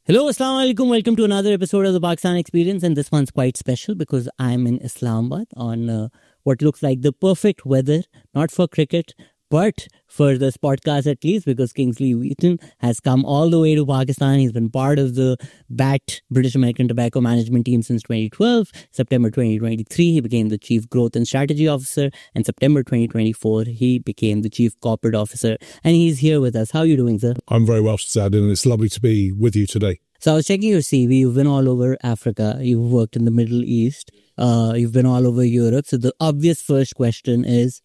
Hello, Assalamu alaikum. Welcome to another episode of the Pakistan Experience, and this one's quite special because I'm in Islamabad on what looks like the perfect weather, not for cricket, but for this podcast at least, because Kingsley Wheaton has come all the way to Pakistan. He's been part of the BAT, British American Tobacco Management Team, since 2012. September 2023, he became the Chief Growth and Strategy Officer, and September 2024, he became the Chief Corporate Officer, and he's here with us. How are you doing, sir? I'm very well, Sad, and it's lovely to be with you today. So I was checking your CV. You've been all over Africa. You've worked in the Middle East. You've been all over Europe. So the obvious first question is,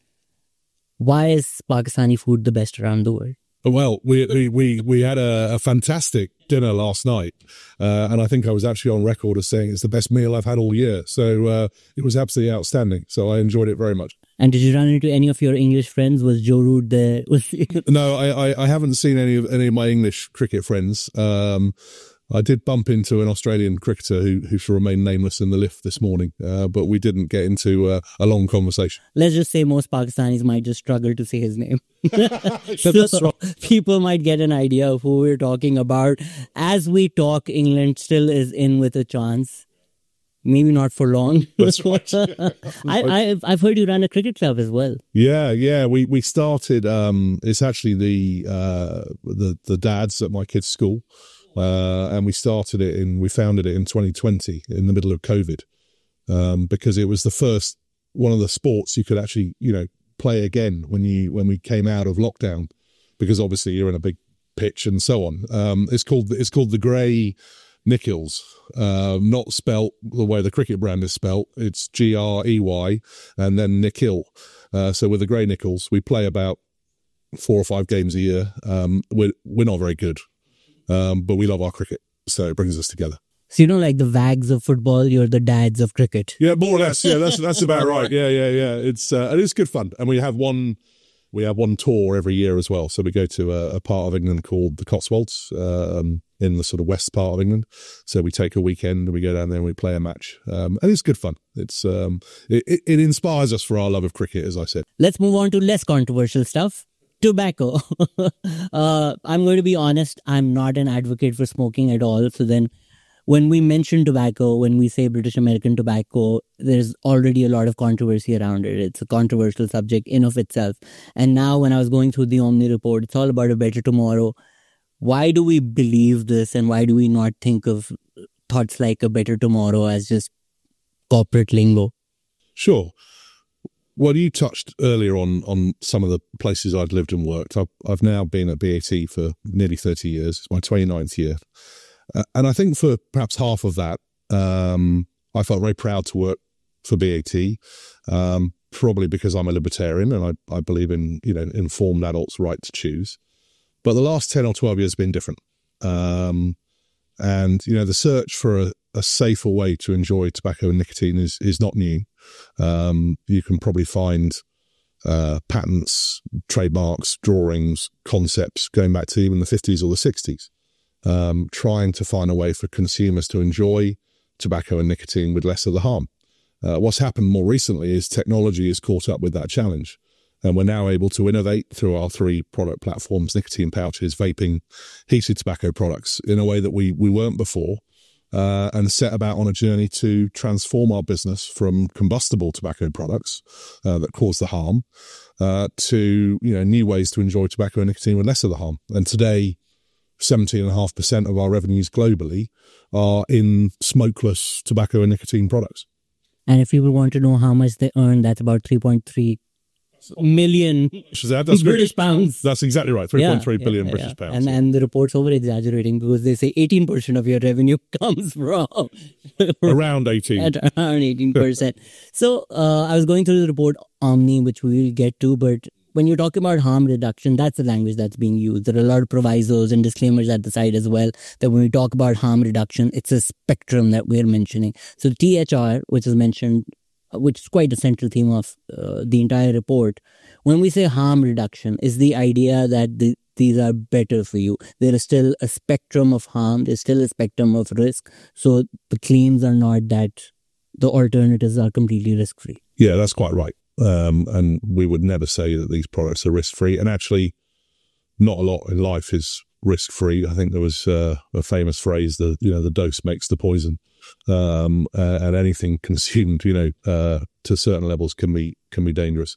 why is Pakistani food the best around the world? Well, we had a fantastic dinner last night, and I think I was actually on record as saying it's the best meal I've had all year. So it was absolutely outstanding. So I enjoyed it very much. And did you run into any of your English friends? Was Joe Root there? No, I haven't seen any of my English cricket friends. I did bump into an Australian cricketer who shall remain nameless in the lift this morning, but we didn't get into a long conversation. Let's just say most Pakistanis might just struggle to say his name. So people might get an idea of who we're talking about. As we talk, England still is in with a chance. Maybe not for long. That's right. I've heard you run a cricket club as well. Yeah. We started. It's actually the dads at my kids' school. And we founded it in 2020 in the middle of COVID, because it was the first one of the sports you could actually, play again when we came out of lockdown, because obviously you're in a big pitch and so on. It's called the Grey Nickels, not spelt the way the cricket brand is spelt. It's Grey and then Nickil. So with the Grey Nickels, we play about 4 or 5 games a year. We're not very good. But we love our cricket, so it brings us together. So you don't like the wags of football, you're the dads of cricket. Yeah, more or less. Yeah, that's about right. Yeah. It's good fun, and we have one tour every year as well. So we go to a part of England called the Cotswolds, in the sort of west part of England. So we take a weekend and we go down there and we play a match, and it's good fun. It inspires us for our love of cricket, as I said. Let's move on to less controversial stuff. Tobacco. I'm going to be honest, I'm not an advocate for smoking at all. So then when we mention tobacco, when we say British American tobacco, there's already a lot of controversy around it. It's a controversial subject in of itself. And now when I was going through the OMNI report, it's all about a better tomorrow. Why do we believe this, and why do we not think of thoughts like a better tomorrow as just corporate lingo? Sure. Well, you touched earlier on some of the places I'd lived and worked. I've now been at BAT for nearly 30 years. It's my 29th year. And I think for perhaps half of that, I felt very proud to work for BAT, probably because I'm a libertarian and I believe in, informed adults' right to choose. But the last 10 or 12 years have been different. And, the search for a safer way to enjoy tobacco and nicotine is not new. You can probably find patents, trademarks, drawings, concepts going back to even the 50s or the 60s, trying to find a way for consumers to enjoy tobacco and nicotine with less of the harm. What's happened more recently is technology has caught up with that challenge. And we're now able to innovate through our 3 product platforms, nicotine pouches, vaping, heated tobacco products, in a way that we weren't before. And set about on a journey to transform our business from combustible tobacco products that cause the harm to new ways to enjoy tobacco and nicotine with less of the harm. And today, 17.5% of our revenues globally are in smokeless tobacco and nicotine products. And if people want to know how much they earn, that's about 3.3 million British pounds. That's exactly right, 3.3 billion British pounds. And the report's over-exaggerating because they say 18% of your revenue comes from... Around 18. Around 18%. So I was going through the report OMNI, which we will get to, but when you're talking about harm reduction, that's the language that's being used. There are a lot of provisos and disclaimers at the side as well, that when we talk about harm reduction, it's a spectrum that we're mentioning. So THR, which is mentioned, which is quite a central theme of the entire report. When we say harm reduction, is the idea that these are better for you. There is still a spectrum of harm. There's still a spectrum of risk. So the claims are not that the alternatives are completely risk-free. Yeah, that's quite right. And we would never say that these products are risk-free. And actually, not a lot in life is risk-free. I think there was a famous phrase that, the dose makes the poison. And anything consumed, to certain levels can be dangerous.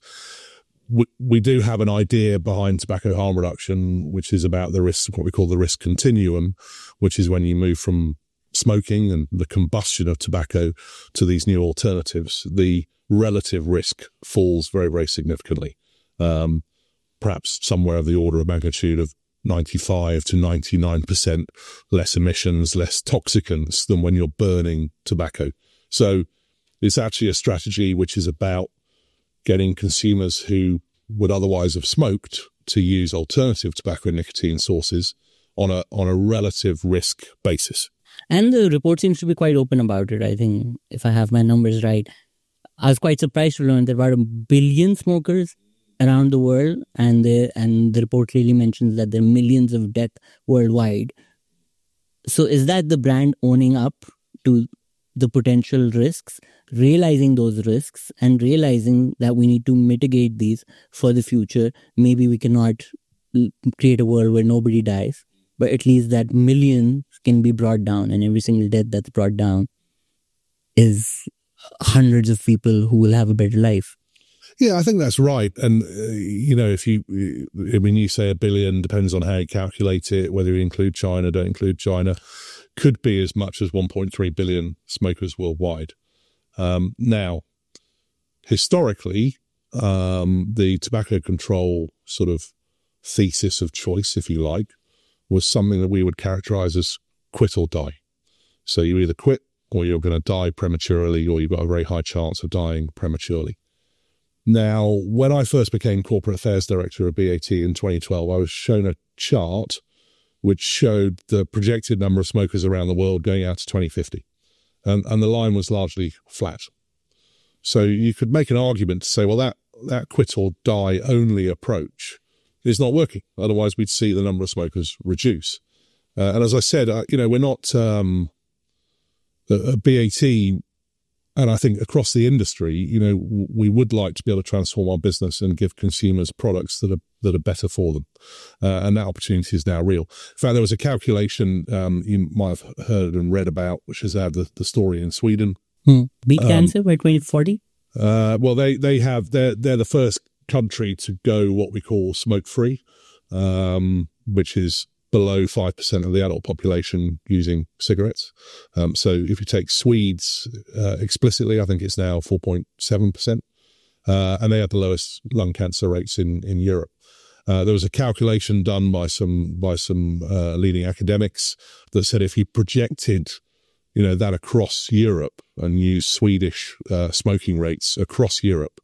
We do have an idea behind tobacco harm reduction, which is about the risk, what we call the risk continuum, which is when you move from smoking and the combustion of tobacco to these new alternatives, the relative risk falls very, very significantly. Perhaps somewhere of the order of magnitude of 95 to 99% less emissions, less toxicants than when you're burning tobacco. So it's actually a strategy which is about getting consumers who would otherwise have smoked to use alternative tobacco and nicotine sources on a relative risk basis. And the report seems to be quite open about it. I think, if I have my numbers right, I was quite surprised to learn that about 1 billion smokers around the world, and the report clearly mentions that there are millions of deaths worldwide. So is that the brand owning up to the potential risks, realizing those risks, and realizing that we need to mitigate these for the future? Maybe we cannot create a world where nobody dies, but at least that millions can be brought down, and every single death that's brought down is hundreds of people who will have a better life. Yeah, I think that's right. And, you say 1 billion, depends on how you calculate it, whether you include China, don't include China, could be as much as 1.3 billion smokers worldwide. Now, historically, the tobacco control sort of thesis of choice, if you like, was something that we would characterize as quit or die. So you either quit or you're going to die prematurely, or you've got a very high chance of dying prematurely. Now, when I first became Corporate Affairs Director of BAT in 2012, I was shown a chart which showed the projected number of smokers around the world going out to 2050. And the line was largely flat. So you could make an argument to say, well, that quit or die only approach is not working. Otherwise, we'd see the number of smokers reduce. And as I said, we're not at BAT, and I think across the industry, we would like to be able to transform our business and give consumers products that are better for them. And that opportunity is now real. In fact, there was a calculation you might have heard and read about, which has had the story in Sweden. Beat cancer by 2040? Well, they're the first country to go what we call smoke-free, which is below 5% of the adult population using cigarettes. So if you take Swedes explicitly, I think it's now 4.7%. And they had the lowest lung cancer rates in Europe. There was a calculation done by some leading academics that said if you projected, that across Europe and use Swedish smoking rates across Europe,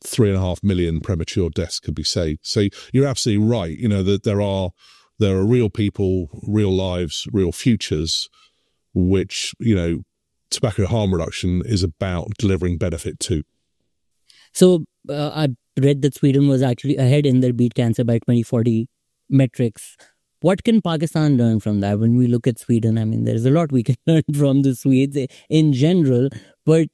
3.5 million premature deaths could be saved. So you're absolutely right. That there are real people, real lives, real futures, which, tobacco harm reduction is about delivering benefit to. So I read that Sweden was actually ahead in their beat cancer by 2040 metrics. What can Pakistan learn from that? When we look at Sweden, I mean, there's a lot we can learn from the Swedes in general, but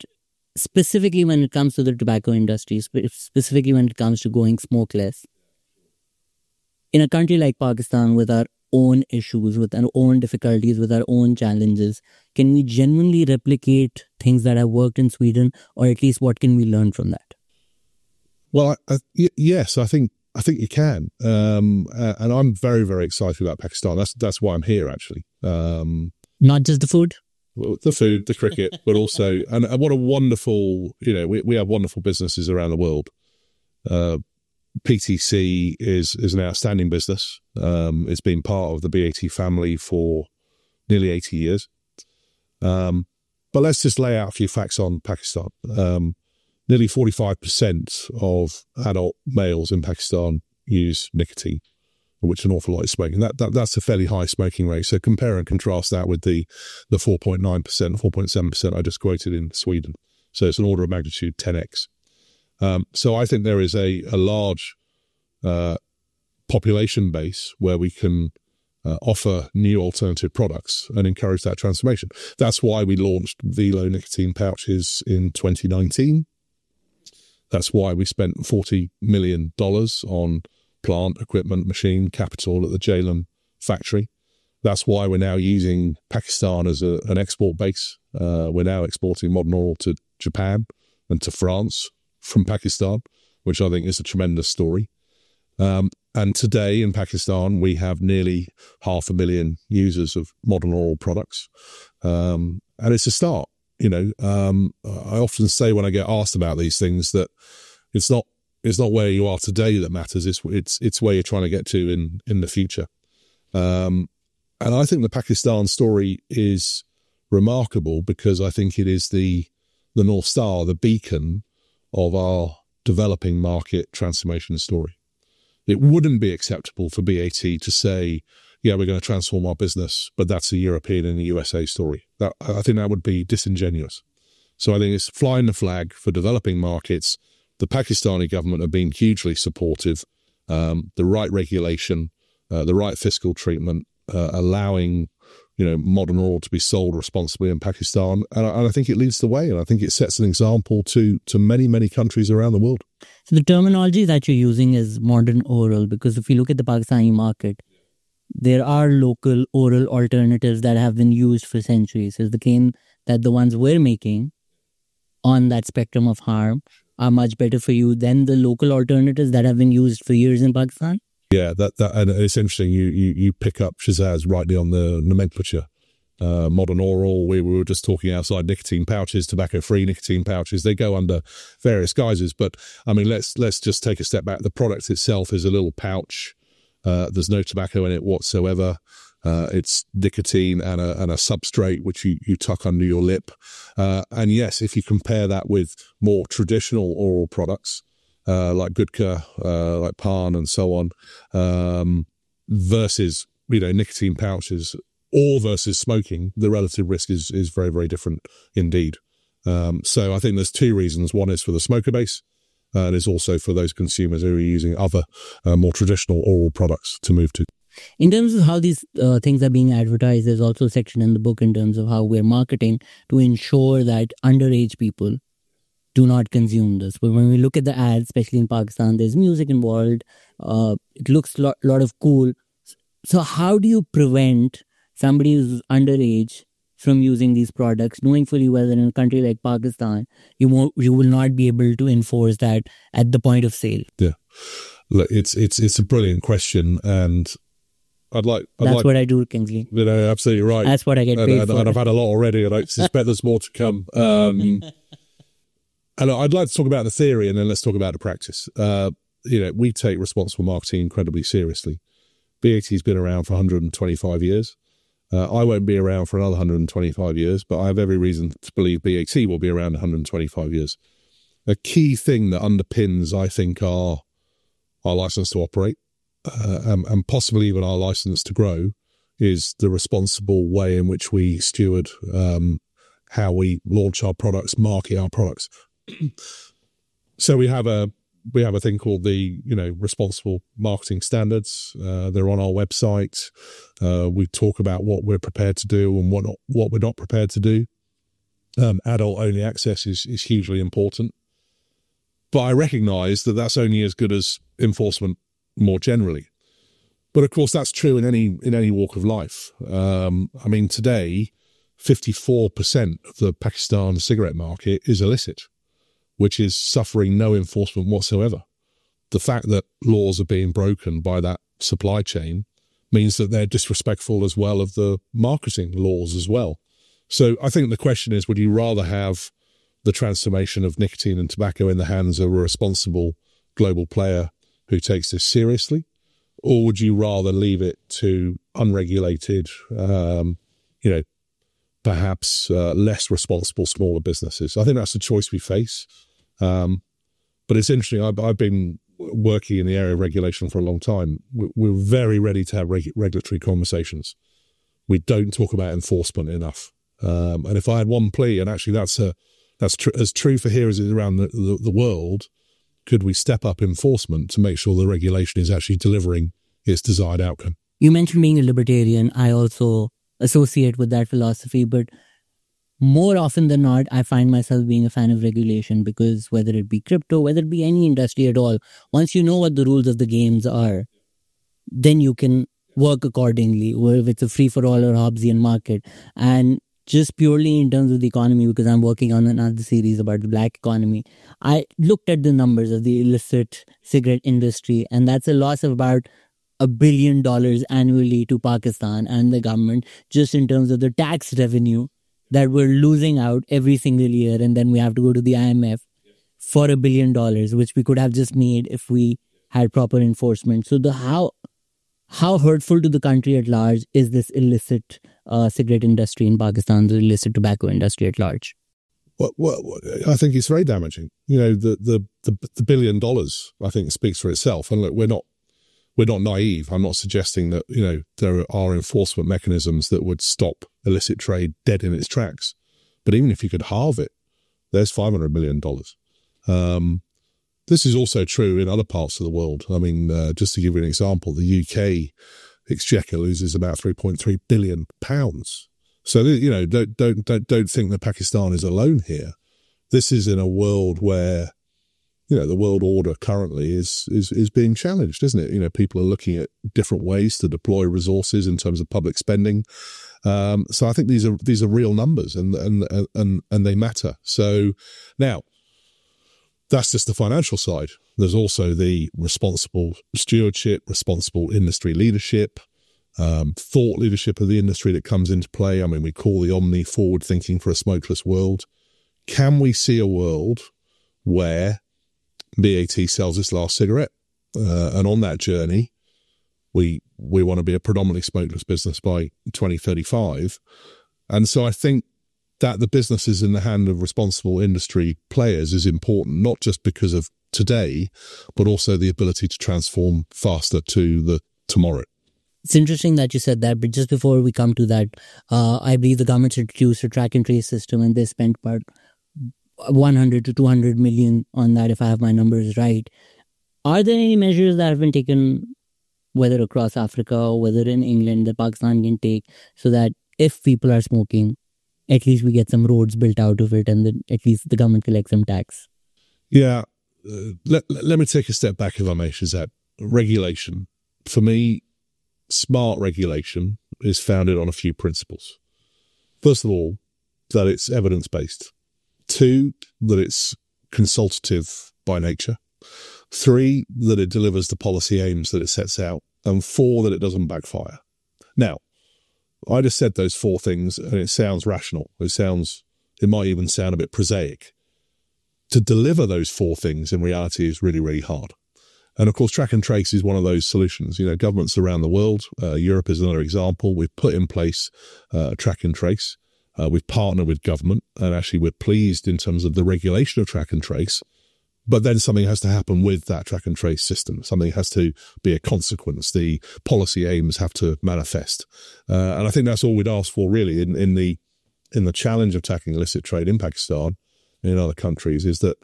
specifically when it comes to the tobacco industry, specifically when it comes to going smokeless. In a country like Pakistan, with our own issues, with our own difficulties, with our own challenges, can we genuinely replicate things that have worked in Sweden, or at least what can we learn from that? Well, yes, I think you can, and I'm very, very excited about Pakistan. That's why I'm here, actually. Not just the food. Well, the food, the cricket, but also, and what a wonderful, we have wonderful businesses around the world. PTC is an outstanding business. It's been part of the BAT family for nearly 80 years. But let's just lay out a few facts on Pakistan. Nearly 45% of adult males in Pakistan use nicotine, which an awful lot is smoking. That's a fairly high smoking rate. So compare and contrast that with the 4.9%, 4.7% I just quoted in Sweden. So it's an order of magnitude 10x. So I think there is a large population base where we can offer new alternative products and encourage that transformation. That's why we launched Velo nicotine pouches in 2019. That's why we spent $40 million on plant, equipment, machine capital at the Jhelum factory. That's why we're now using Pakistan as an export base. We're now exporting modern oral to Japan and to France from Pakistan, which I think is a tremendous story. And today in Pakistan, we have nearly 500,000 users of modern oral products. And it's a start. I often say when I get asked about these things that it's not where you are today that matters. It's where you're trying to get to in the future. And I think the Pakistan story is remarkable because I think it is the North Star, the beacon of our developing market transformation story. It wouldn't be acceptable for BAT to say, yeah, we're going to transform our business, but that's a European and a USA story. I think that would be disingenuous. So I think it's flying the flag for developing markets. The Pakistani government have been hugely supportive. The right regulation, the right fiscal treatment, allowing modern oral to be sold responsibly in Pakistan, and I think it leads the way, and I think it sets an example to many countries around the world. So the terminology that you're using is modern oral, because if you look at the Pakistani market, there are local oral alternatives that have been used for centuries. Is the claim that the ones we're making on that spectrum of harm are much better for you than the local alternatives that have been used for years in Pakistan? Yeah, that and it's interesting. You pick up Shazaz rightly on the nomenclature. Modern oral. We were just talking outside nicotine pouches, tobacco-free nicotine pouches. They go under various guises, but I mean, let's just take a step back. The product itself is a little pouch. There's no tobacco in it whatsoever. It's nicotine and a substrate which you tuck under your lip. And yes, if you compare that with more traditional oral products, like Gudka, like Pan and so on, versus, nicotine pouches or versus smoking, the relative risk is very, very different indeed. So I think there's two reasons. One is for the smoker base, and it's also for those consumers who are using other more traditional oral products to move to. In terms of how these things are being advertised, there's also a section in the book in terms of how we're marketing to ensure that underage people do not consume this. But when we look at the ads, especially in Pakistan, there's music involved. It looks a lot of cool. So how do you prevent somebody who's underage from using these products, knowing fully well that in a country like Pakistan, you will not be able to enforce that at the point of sale? Yeah, look, it's a brilliant question, and That's what I do, Kingsley. Absolutely right. That's what I get paid for. And I've had a lot already, and I suspect there's more to come. And I'd like to talk about the theory, and then let's talk about the practice. We take responsible marketing incredibly seriously. BAT's been around for 125 years. I won't be around for another 125 years, but I have every reason to believe BAT will be around 125 years. A key thing that underpins, I think, our license to operate, and possibly even our license to grow, is the responsible way in which we steward how we launch our products, market our products. So we have a thing called the responsible marketing standards. They're on our website. We talk about what we're prepared to do and what we're not prepared to do. Adult only access is hugely important, but I recognise that that's only as good as enforcement more generally. But of course, that's true in any walk of life. Today, 54% of the Pakistan cigarette market is illicit, which is suffering no enforcement whatsoever. The fact that laws are being broken by that supply chain means that they're disrespectful as well of the marketing laws as well. So I think the question is, would you rather have the transformation of nicotine and tobacco in the hands of a responsible global player who takes this seriously, or would you rather leave it to unregulated, perhaps less responsible smaller businesses? I think that's the choice we face. But it's interesting. I've been working in the area of regulation for a long time. We're very ready to have regulatory conversations. We don't talk about enforcement enough. And if I had one plea, and actually that's as true for here as it is around the world, could we step up enforcement to make sure the regulation is actually delivering its desired outcome? You mentioned being a libertarian. I also associate with that philosophy, but more often than not, I find myself being a fan of regulation, because whether it be crypto, whether it be any industry at all, once you know what the rules of the games are, then you can work accordingly, or if it's a free-for-all or Hobbesian market. And just purely in terms of the economy, because I'm working on another series about the black economy, I looked at the numbers of the illicit cigarette industry, and that's a loss of about $1 billion annually to Pakistan and the government, just in terms of the tax revenue that we're losing out every single year. And then we have to go to the IMF for $1 billion, which we could have just made if we had proper enforcement. So how hurtful to the country at large is this illicit cigarette industry in Pakistan, the illicit tobacco industry at large? Well, I think it's very damaging. The $1 billion, I think, speaks for itself. And look, we're not naive. I'm not suggesting that, there are enforcement mechanisms that would stop illicit trade dead in its tracks. But even if you could halve it, there's $500 million. This is also true in other parts of the world. I mean, just to give you an example, the UK exchequer loses about £3.3 billion. So, don't think that Pakistan is alone here. This is in a world where, the world order currently is being challenged, isn't it? People are looking at different ways to deploy resources in terms of public spending. So I think these are real numbers and they matter. So now, that's just the financial side. There's also the responsible stewardship, responsible industry leadership, thought leadership of the industry that comes into play. I mean, we call the OMNI forward thinking for a smokeless world. Can we see a world where BAT sells its last cigarette? And on that journey, we want to be a predominantly smokeless business by 2035. And so I think that the business is in the hand of responsible industry players is important, not just because of today, but also the ability to transform faster to the tomorrow. It's interesting that you said that, but just before we come to that, I believe the government's introduced a track and trace system, and they spent about 100 to 200 million on that, if I have my numbers right. Are there any measures that have been taken, whether across Africa or whether in England, that Pakistan can take, so that if people are smoking, at least we get some roads built out of it, and then at least the government collects some tax? Yeah. Let me take a step back, if I may, Shazad. Regulation. For me, smart regulation is founded on a few principles. First of all, that it's evidence-based. 2, that it's consultative by nature. 3, that it delivers the policy aims that it sets out. And 4, that it doesn't backfire. Now, I just said those 4 things and it sounds rational. It might even sound a bit prosaic. To deliver those 4 things in reality is really, really hard. And of course, track and trace is one of those solutions. Governments around the world, Europe is another example. We've put in place track and trace. We've partnered with government, and actually we're pleased in terms of the regulation of track and trace. But then something has to happen with that track and trace system. Something has to be a consequence. The policy aims have to manifest. And I think that's all we'd ask for really in the challenge of tackling illicit trade in Pakistan and in other countries, is that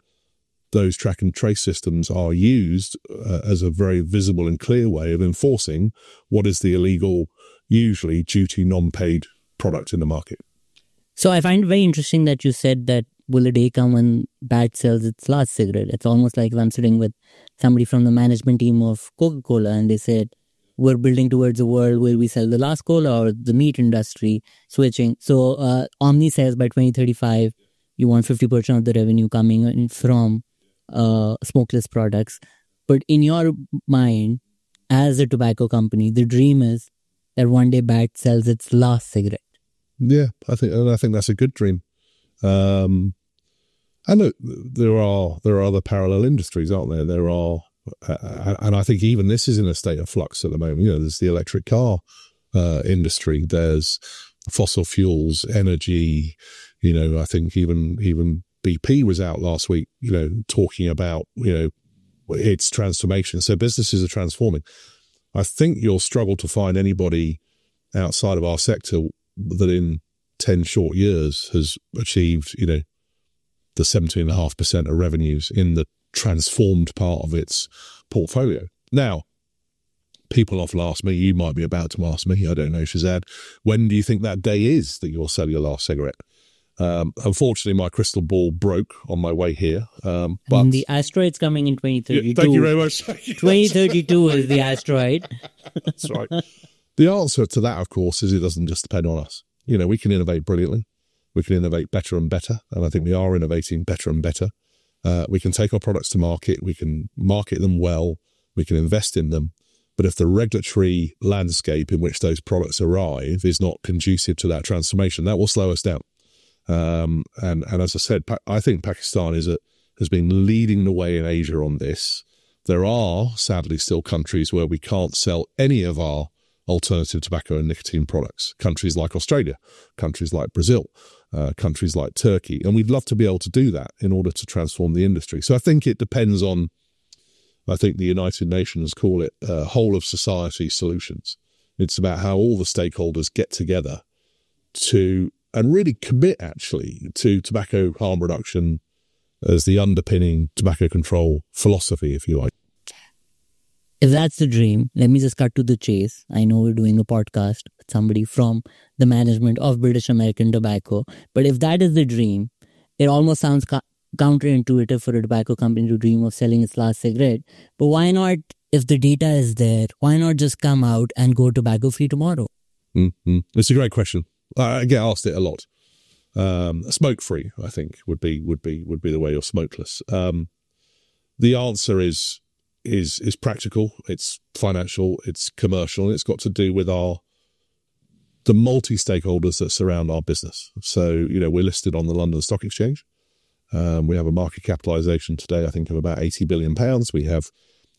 those track and trace systems are used as a very visible and clear way of enforcing what is the illegal, usually duty non-paid product in the market. So I find it very interesting that you said that will a day come when BAT sells its last cigarette. It's almost like if I'm sitting with somebody from the management team of Coca-Cola and they said, we're building towards a world where we sell the last cola, or the meat industry switching. So OMNI says by 2035, you want 50% of the revenue coming in from smokeless products. But in your mind, as a tobacco company, the dream is that one day BAT sells its last cigarette. Yeah, I think that's a good dream. And look, there are other parallel industries, aren't there? There are, and I think even this is in a state of flux at the moment. There's the electric car industry. There's fossil fuels, energy. I think even BP was out last week, talking about its transformation. So businesses are transforming. I think you'll struggle to find anybody outside of our sector that in 10 short years has achieved, the 17.5% of revenues in the transformed part of its portfolio. Now, people often ask me, you might be about to ask me, I don't know, Shazad, when do you think that day is that you'll sell your last cigarette? Unfortunately, my crystal ball broke on my way here. But and the asteroid's coming in 2032. Yeah, thank you very much. 2032 is the asteroid. That's right. The answer to that, of course, is it doesn't just depend on us. We can innovate brilliantly. We can innovate better and better, and I think we are innovating better and better. We can take our products to market. We can market them well. We can invest in them. But if the regulatory landscape in which those products arrive is not conducive to that transformation, that will slow us down. And as I said, I think Pakistan has been leading the way in Asia on this. There are, sadly, still countries where we can't sell any of our alternative tobacco and nicotine products. Countries like Australia, countries like Brazil, countries like Turkey. And we'd love to be able to do that in order to transform the industry. So I think it depends on, I think the United Nations call it whole of society solutions. It's about how all the stakeholders get together and really commit actually to tobacco harm reduction as the underpinning tobacco control philosophy, if you like. If that's the dream, let me just cut to the chase. I know we're doing a podcast with somebody from the management of British American Tobacco, but if that is the dream, it almost sounds counterintuitive for a tobacco company to dream of selling its last cigarette. But why not, if the data is there, why not just come out and go tobacco-free tomorrow? Mm-hmm. It's a great question. I get asked it a lot. Smoke-free, I think, would be the way, or smokeless. The answer is practical, it's financial, it's commercial, and it's got to do with the multi-stakeholders that surround our business. So, we're listed on the London Stock Exchange. We have a market capitalisation today, I think, of about £80 billion. We have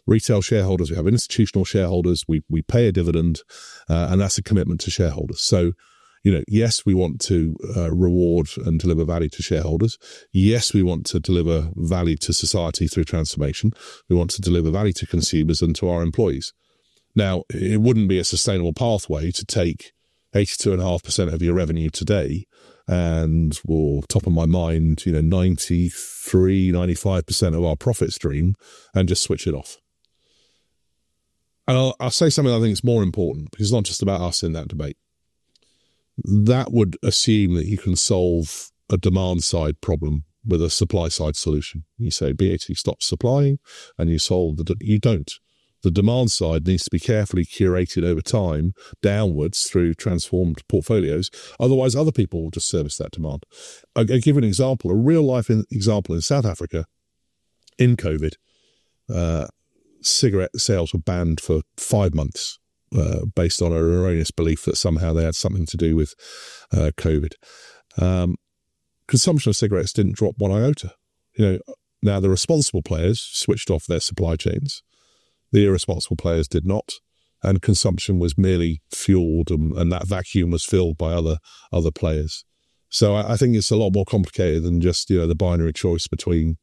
retail shareholders, we have institutional shareholders, we pay a dividend, and that's a commitment to shareholders. So, yes, we want to reward and deliver value to shareholders. Yes, we want to deliver value to society through transformation. We want to deliver value to consumers and to our employees. Now, it wouldn't be a sustainable pathway to take 82.5% of your revenue today and, well, top of my mind, 95% of our profit stream and just switch it off. And I'll say something I think is more important, because it's not just about us in that debate. That would assume that you can solve a demand-side problem with a supply-side solution. You say BAT stops supplying, and you solve you don't. The demand side needs to be carefully curated over time downwards through transformed portfolios. Otherwise, other people will just service that demand. I'll give you an example, a real-life example in South Africa. In COVID, cigarette sales were banned for 5 months. Based on an erroneous belief that somehow they had something to do with COVID. Consumption of cigarettes didn't drop one iota. Now the responsible players switched off their supply chains. The irresponsible players did not, and consumption was merely fueled, and that vacuum was filled by other players. So I think it's a lot more complicated than just the binary choice between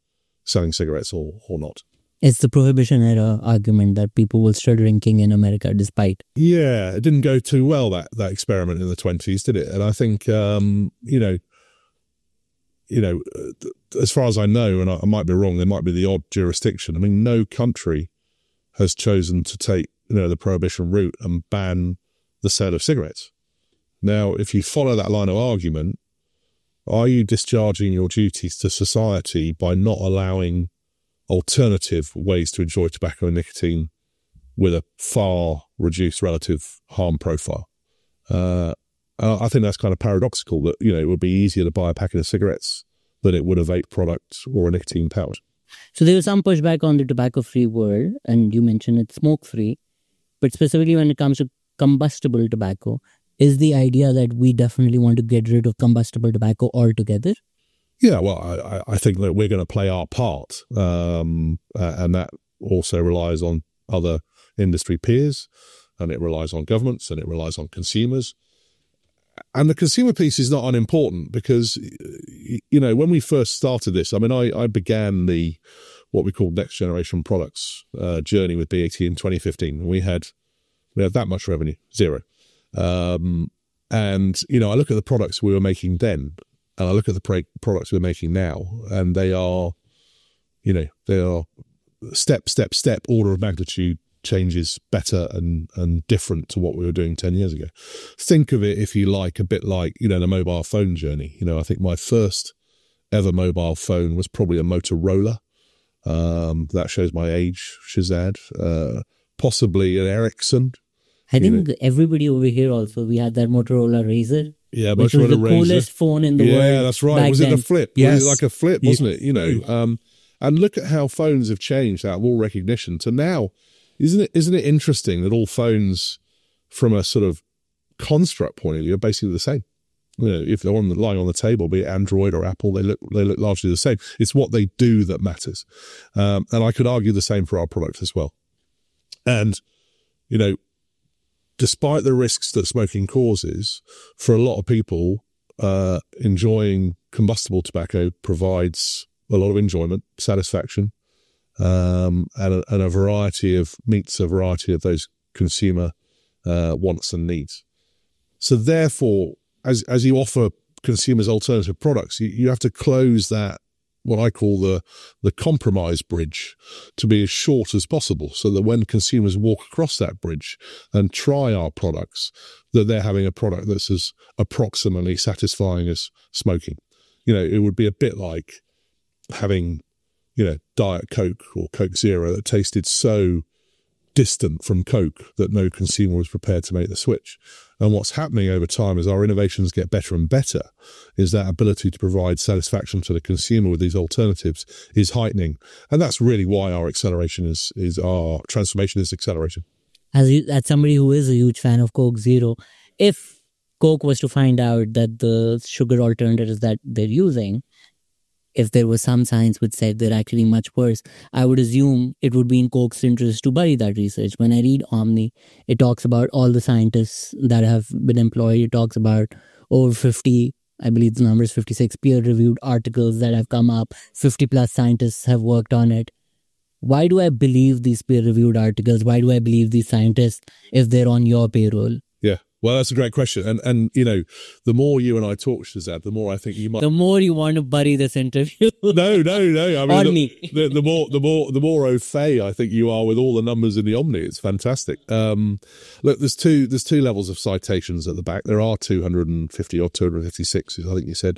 selling cigarettes or not. It's the prohibition era argument that people will start drinking in America despite. Yeah, it didn't go too well, that experiment in the 1920s, did it? And I think, as far as I know, and I might be wrong, there might be the odd jurisdiction. I mean, no country has chosen to take, the prohibition route and ban the sale of cigarettes. Now, if you follow that line of argument, are you discharging your duties to society by not allowing alternative ways to enjoy tobacco and nicotine with a far reduced relative harm profile? I think that's kind of paradoxical that, it would be easier to buy a packet of cigarettes than it would a vape product or a nicotine pouch. So there was some pushback on the tobacco-free world, and you mentioned it's smoke-free, but specifically when it comes to combustible tobacco, is the idea that we definitely want to get rid of combustible tobacco altogether? Yeah, well, I think that we're going to play our part, and that also relies on other industry peers, and it relies on governments, and it relies on consumers. And the consumer piece is not unimportant because, when we first started this, I mean, I began what we call next generation products journey with BAT in 2015. We had that much revenue, zero. And, I look at the products we were making then, and I look at the products we're making now, and they are step, order of magnitude changes better and different to what we were doing 10 years ago. Think of it, if you like, a bit like, the mobile phone journey. I think my first ever mobile phone was probably a Motorola. That shows my age, Shazad. Possibly an Ericsson. I think everybody over here also, we had that Motorola Razr. Yeah, which was the Razr. coolest phone in the world. Yeah, that's right. Was it the flip? Yes. Was it like a flip, wasn't it? You know, and look at how phones have changed out of all recognition to now. Isn't it interesting that all phones, from a sort of construct point of view, are basically the same? You know, if they're lying on the table, be it Android or Apple, they look largely the same. It's what they do that matters. And I could argue the same for our product as well. And, you know, despite the risks that smoking causes, for a lot of people, enjoying combustible tobacco provides a lot of enjoyment, satisfaction, and a variety of meets a variety of those consumer wants and needs. So therefore, as you offer consumers alternative products, you have to close that, what I call the compromise bridge, to be as short as possible, so that when consumers walk across that bridge and try our products, that they're having a product that's as approximately satisfying as smoking. You know, it would be a bit like having, you know, Diet Coke or Coke Zero that tasted so distant from Coke that no consumer was prepared to make the switch. And what's happening over time as our innovations get better and better is that ability to provide satisfaction to the consumer with these alternatives is heightening. And that's really why our acceleration is our transformation is accelerating. As somebody who is a huge fan of Coke Zero, if Coke was to find out that the sugar alternatives that they're using, if there was some science which said they're actually much worse, I would assume it would be in Coke's interest to bury that research. When I read OMNI, it talks about all the scientists that have been employed. It talks about over 50, I believe the number is 56, peer-reviewed articles that have come up. 50 plus scientists have worked on it. Why do I believe these peer-reviewed articles? Why do I believe these scientists if they're on your payroll? Yeah. Well, that's a great question. And you know, the more you and I talk, Shazad, the more I think you might... The more you want to bury this interview. No. I mean, on me. The more au fait I think you are with all the numbers in the OMNI. It's fantastic. Look, there's two levels of citations at the back. There are 250 or 256, I think you said,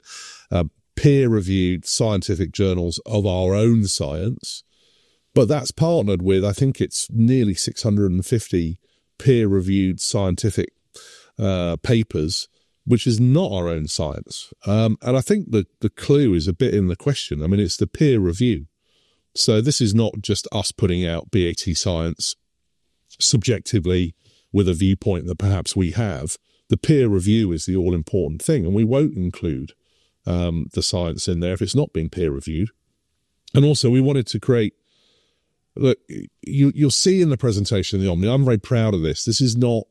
peer-reviewed scientific journals of our own science. But that's partnered with, I think it's nearly 650 peer-reviewed scientific papers, which is not our own science. And I think the clue is a bit in the question. I mean, it's the peer review. So this is not just us putting out BAT science subjectively with a viewpoint that perhaps we have. The peer review is the all-important thing, and we won't include the science in there if it's not being peer reviewed. And also, we wanted to create... Look, you'll see in the presentation of the OMNI, I'm very proud of this. This is not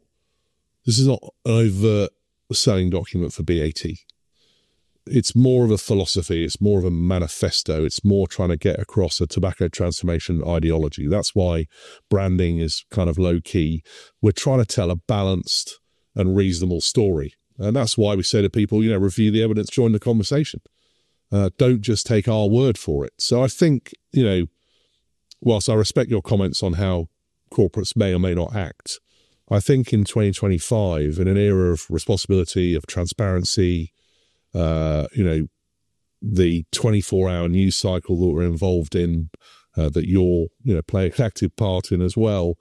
an overt selling document for BAT. It's more of a philosophy. It's more of a manifesto. It's more trying to get across a tobacco transformation ideology. That's why branding is kind of low key. We're trying to tell a balanced and reasonable story. And that's why we say to people, you know, review the evidence, join the conversation. Don't just take our word for it. So I think, you know, whilst I respect your comments on how corporates may or may not act, I think in 2025, in an era of responsibility, of transparency, you know, the 24-hour news cycle that we're involved in, that you're, you know, playing an active part in as well,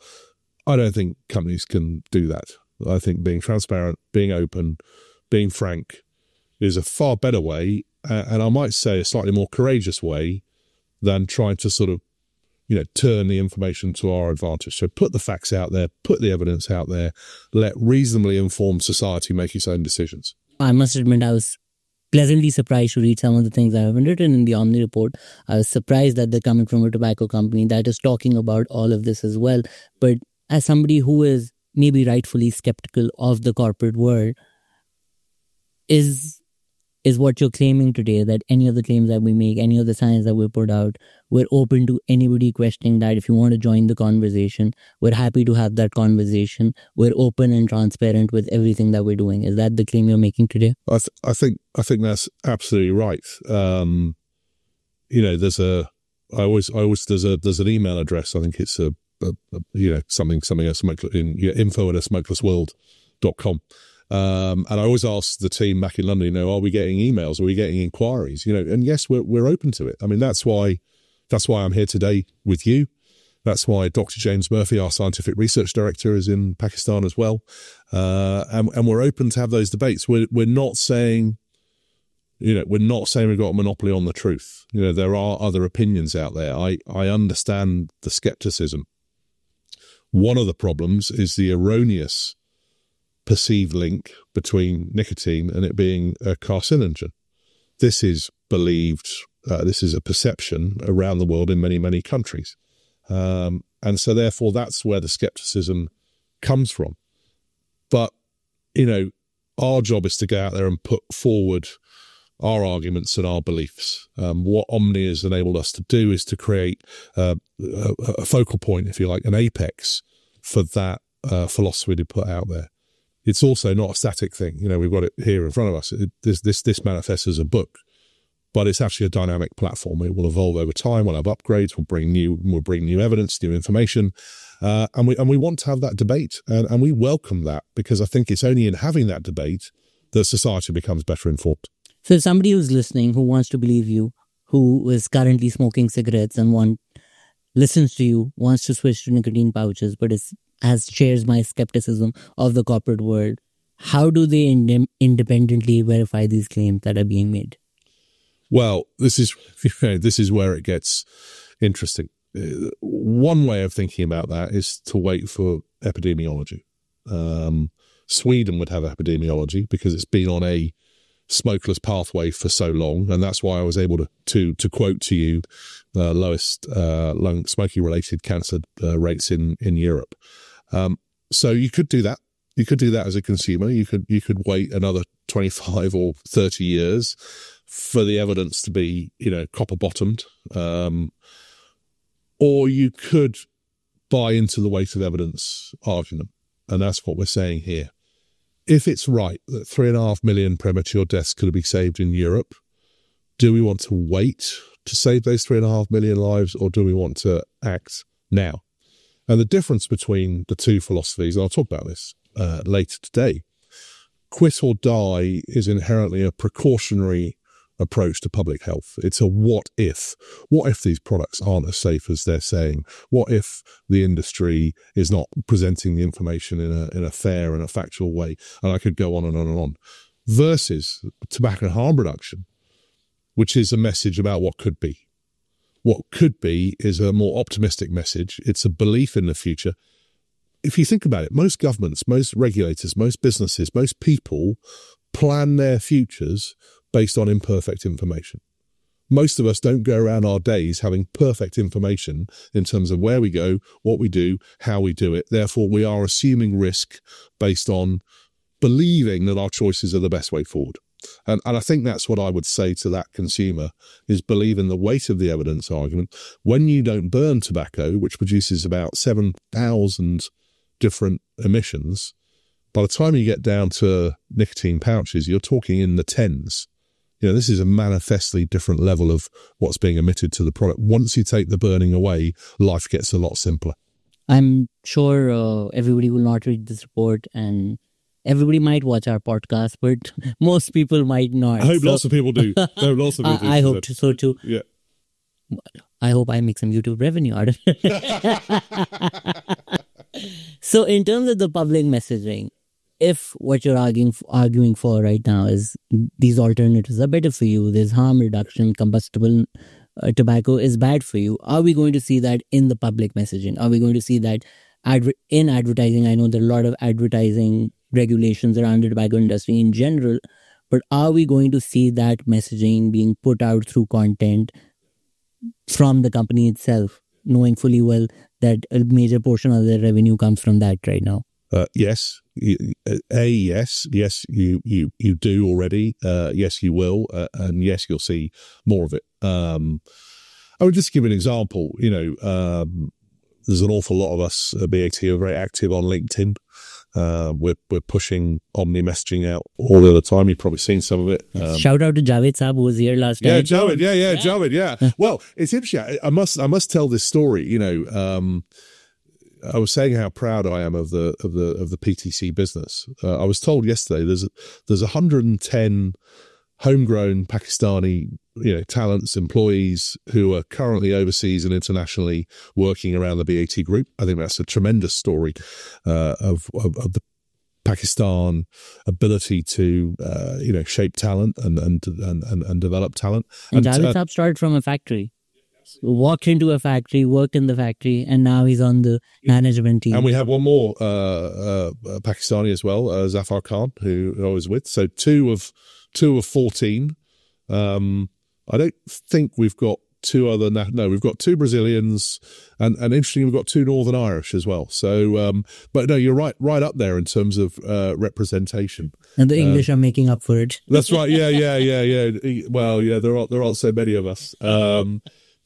I don't think companies can do that. I think being transparent, being open, being frank is a far better way, and I might say a slightly more courageous way than trying to sort of, you know, turn the information to our advantage. So put the facts out there, put the evidence out there, let reasonably informed society make its own decisions. I must admit, I was pleasantly surprised to read some of the things I haven't written in the OMNI report. I was surprised that they're coming from a tobacco company that is talking about all of this as well. But as somebody who is maybe rightfully skeptical of the corporate world, is what you're claiming today, that any of the claims that we make, any of the science that we put out, we're open to anybody questioning that. If you want to join the conversation, we're happy to have that conversation. We're open and transparent with everything that we're doing. Is that the claim you're making today? I think that's absolutely right. You know, there's an email address. I think it's you know, something info@smokelessworld.com. And I always ask the team back in London, you know, are we getting emails? Are we getting inquiries? You know, and yes, we're open to it. I mean, that's why I'm here today with you. That's why Dr. James Murphy, our scientific research director, is in Pakistan as well. And we're open to have those debates. We're not saying, we're not saying we've got a monopoly on the truth. There are other opinions out there. I understand the skepticism. One of the problems is the erroneous perceived link between nicotine and it being a carcinogen. This is believed, this is a perception around the world in many, many countries. And so therefore that's where the skepticism comes from. But, our job is to go out there and put forward our arguments and our beliefs. What OMNI has enabled us to do is to create a focal point, if you like, an apex for that philosophy to put out there. It's also not a static thing. We've got it here in front of us. This manifests as a book, but it's actually a dynamic platform. It will evolve over time. We'll have upgrades. We'll bring new evidence, new information, and we want to have that debate, and we welcome that, because I think it's only in having that debate that society becomes better informed. So if somebody who's listening, who wants to believe you, who is currently smoking cigarettes and listens to you, wants to switch to nicotine pouches, but shares my skepticism of the corporate world, how do they independently verify these claims that are being made? Well, this is where it gets interesting. One way of thinking about that is to wait for epidemiology. Sweden would have epidemiology because it's been on a smokeless pathway for so long, and that's why I was able to quote to you the lowest lung smoking related cancer rates in Europe. So you could do that. You could do that as a consumer. You could wait another 25 or 30 years for the evidence to be copper bottomed, or you could buy into the weight of evidence argument, and that's what we're saying here. If it's right that 3.5 million premature deaths could be saved in Europe, do we want to wait to save those 3.5 million lives, or do we want to act now? And the difference between the two philosophies, and I'll talk about this later today, quit or die is inherently a precautionary approach to public health. It's a what if. What if these products aren't as safe as they're saying? What if the industry is not presenting the information in a fair and a factual way? And I could go on and on and on. Versus tobacco harm reduction, which is a message about what could be. What could be is a more optimistic message. It's a belief in the future. If you think about it, most governments, most regulators, most businesses, most people plan their futures based on imperfect information. Most of us don't go around our days having perfect information in terms of where we go, what we do, how we do it. Therefore, we are assuming risk based on believing that our choices are the best way forward. And I think that's what I would say to that consumer, is believe in the weight of the evidence argument. When you don't burn tobacco, which produces about 7,000 different emissions, by the time you get down to nicotine pouches, you're talking in the tens. This is a manifestly different level of what's being emitted to the product. Once you take the burning away, life gets a lot simpler. I'm sure everybody will not read this report, and everybody might watch our podcast, but most people might not. I hope lots of people do. I hope so too. Yeah. I hope I make some YouTube revenue out of it. So in terms of the public messaging, if what you're arguing for right now is these alternatives are better for you, there's harm reduction, combustible tobacco is bad for you, are we going to see that in the public messaging? Are we going to see that in advertising? I know there are a lot of advertising regulations around the tobacco industry in general, but are we going to see that messaging being put out through content from the company itself, knowing fully well that a major portion of their revenue comes from that right now? Yes. Yes, you do already. Yes, you will. And yes, you'll see more of it. I would just give an example. There's an awful lot of us at BAT who are very active on LinkedIn. We're pushing OMNI messaging out all the other time. You've probably seen some of it. Shout out to Javed Saab, who was here last time. Yeah, Javed. Yeah, Javed. Yeah. Well, it's interesting. I must tell this story. I was saying how proud I am of the PTC business. I was told yesterday there's 110 homegrown Pakistani, talents, employees who are currently overseas and internationally working around the BAT group. I think that's a tremendous story of the Pakistan ability to shape talent and develop talent. And Javed Saab started from a factory. Walked into a factory, worked in the factory, and now he's on the management team. And we have one more Pakistani as well, Zafar Khan, who I was with. So two of 14. I don't think we've got two other. No, we've got two Brazilians, and interestingly, we've got two Northern Irish as well. So, but no, you're right up there in terms of representation. And the English are making up for it. That's right. Yeah. Well, yeah, there aren't so many of us.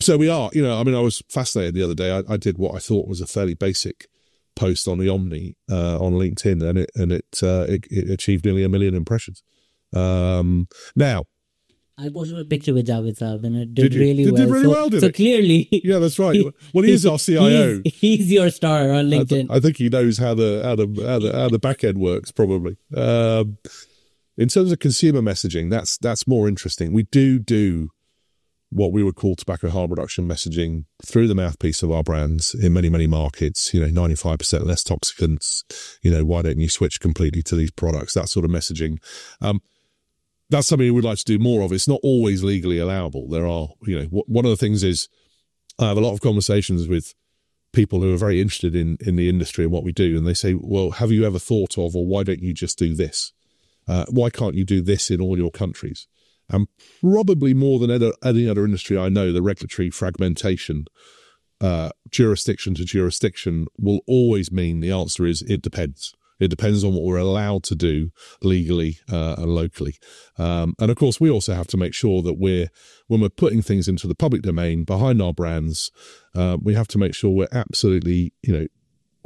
So we are. I was fascinated the other day. I did what I thought was a fairly basic post on the OMNI on LinkedIn, and it achieved nearly 1 million impressions. Now, I posted a picture with Javed Saab, and it did really well. It did really well, did it? So clearly, yeah, that's right. Well, he is our CIO. He's your star on LinkedIn. I think he knows how the back end works. Probably. In terms of consumer messaging, that's more interesting. We do what we would call tobacco harm reduction messaging through the mouthpiece of our brands in many, many markets. 95% less toxicants. Why don't you switch completely to these products? That sort of messaging. That's something we would like to do more of. It's not always legally allowable. There are, one of the things is I have a lot of conversations with people who are very interested in the industry and what we do. And they say, well, have you ever thought of, or why don't you just do this? Why can't you do this in all your countries? And probably more than any other industry I know, the regulatory fragmentation, jurisdiction to jurisdiction, will always mean the answer is it depends. It depends on what we're allowed to do legally and locally. And of course, we also have to make sure that when we're putting things into the public domain behind our brands, we have to make sure we're absolutely,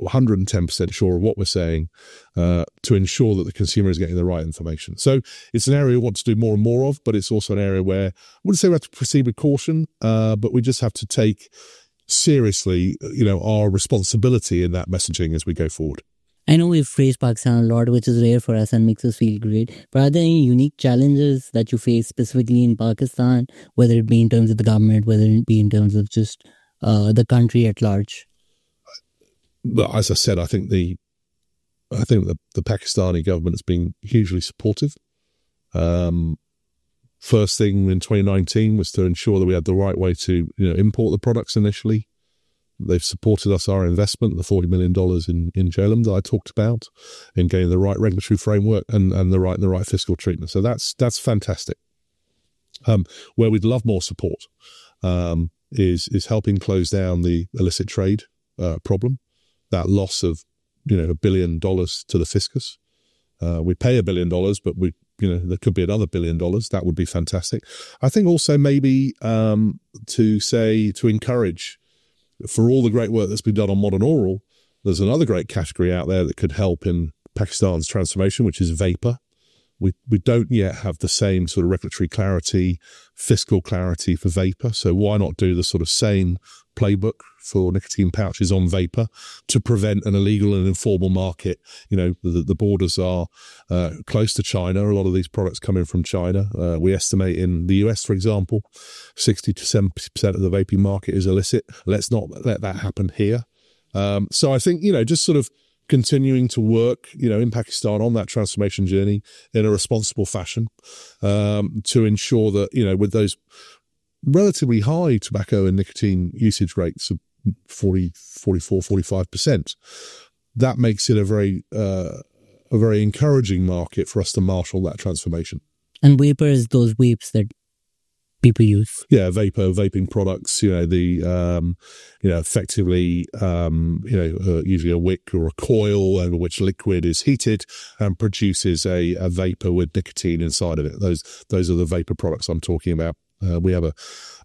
110% sure of what we're saying to ensure that the consumer is getting the right information. So it's an area we want to do more and more of, but it's also an area where I wouldn't say we have to proceed with caution, but we just have to take seriously, our responsibility in that messaging as we go forward. I know we've praised Pakistan a lot, which is rare for us and makes us feel great. But are there any unique challenges that you face specifically in Pakistan, whether it be in terms of the government, whether it be in terms of just the country at large? But as I said, I think the Pakistani government has been hugely supportive. First thing in 2019 was to ensure that we had the right way to import the products initially. They've supported our investment, the $40 million in Jhelum that I talked about, in getting the right regulatory framework and the right fiscal treatment. So that's fantastic. Where we'd love more support is helping close down the illicit trade problem. That loss of $1 billion to the fiscus. We pay $1 billion, but there could be another $1 billion. That would be fantastic. I think also maybe to encourage, for all the great work that's been done on modern oral, there's another great category out there that could help in Pakistan's transformation, which is vapor. We don't yet have the same sort of regulatory clarity, fiscal clarity for vapor. So why not do the sort of same playbook for nicotine pouches on vapor to prevent an illegal and informal market? The borders are close to China. A lot of these products come in from China. We estimate in the US, for example, 60 to 70% of the vaping market is illicit. Let's not let that happen here. So I think, just sort of continuing to work, in Pakistan on that transformation journey in a responsible fashion, to ensure that, with those relatively high tobacco and nicotine usage rates of 45%, that makes it a very encouraging market for us to marshal that transformation. And vapor is those vapes that people use. Yeah, vaping products, effectively, usually a wick or a coil over which liquid is heated and produces a vapor with nicotine inside of it. Those are the vapor products I'm talking about. We have a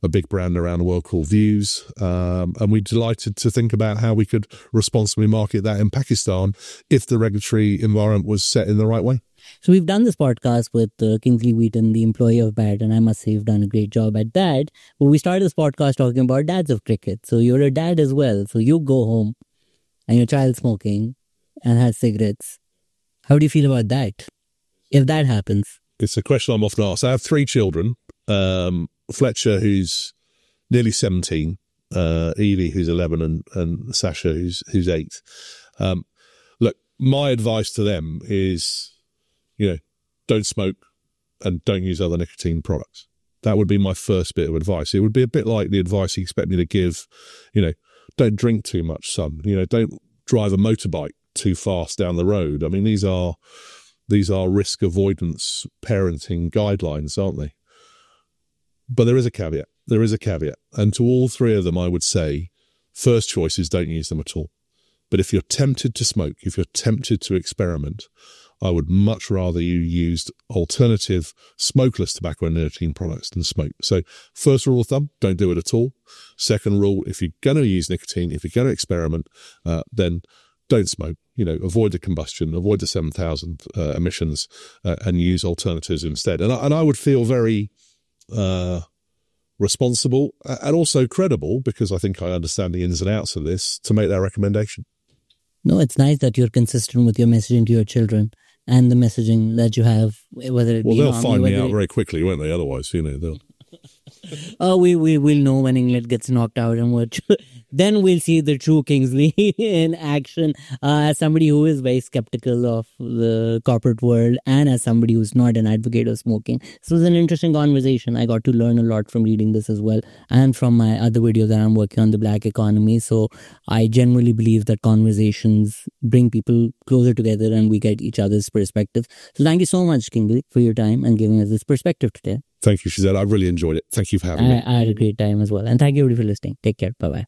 big brand around the world called Views, and we're delighted to think about how we could responsibly market that in Pakistan if the regulatory environment was set in the right way. So we've done this podcast with Kingsley Wheaton, the employee of BAT, and I must say you've done a great job at that. But we started this podcast talking about dads of cricket. So you're a dad as well. So you go home and your child's smoking and has cigarettes. How do you feel about that, if that happens? It's a question I'm often asked. I have 3 children. Fletcher, who's nearly 17, Evie, who's 11, and Sasha, who's 8. Look, my advice to them is, don't smoke and don't use other nicotine products. That would be my first bit of advice. It would be a bit like the advice you expect me to give, don't drink too much, son. Don't drive a motorbike too fast down the road. I mean, these are risk avoidance parenting guidelines, aren't they? But there is a caveat. And to all 3 of them, I would say, first choice is don't use them at all. But if you're tempted to smoke, if you're tempted to experiment, I would much rather you used alternative smokeless tobacco and nicotine products than smoke. So first rule of thumb, don't do it at all. Second rule, if you're going to use nicotine, if you're going to experiment, then don't smoke. Avoid the combustion, avoid the 7,000 emissions, and use alternatives instead. And I would feel very responsible and also credible, because I think I understand the ins and outs of this, to make that recommendation. No, it's nice that you're consistent with your messaging to your children and the messaging that you have, whether it be... Well, they'll find me out very quickly, won't they? Otherwise, they'll... We'll know when England gets knocked out and what. Then we'll see the true Kingsley in action. As somebody who is very skeptical of the corporate world and as somebody who's not an advocate of smoking. So it was an interesting conversation. I got to learn a lot from reading this as well, and from my other video that I'm working on, the black economy. So I genuinely believe that conversations bring people closer together and we get each other's perspectives. So thank you so much, Kingsley, for your time and giving us this perspective today. Thank you, Shazad. I really enjoyed it. Thank you for having me. I had a great time as well. And thank you everybody for listening. Take care. Bye-bye.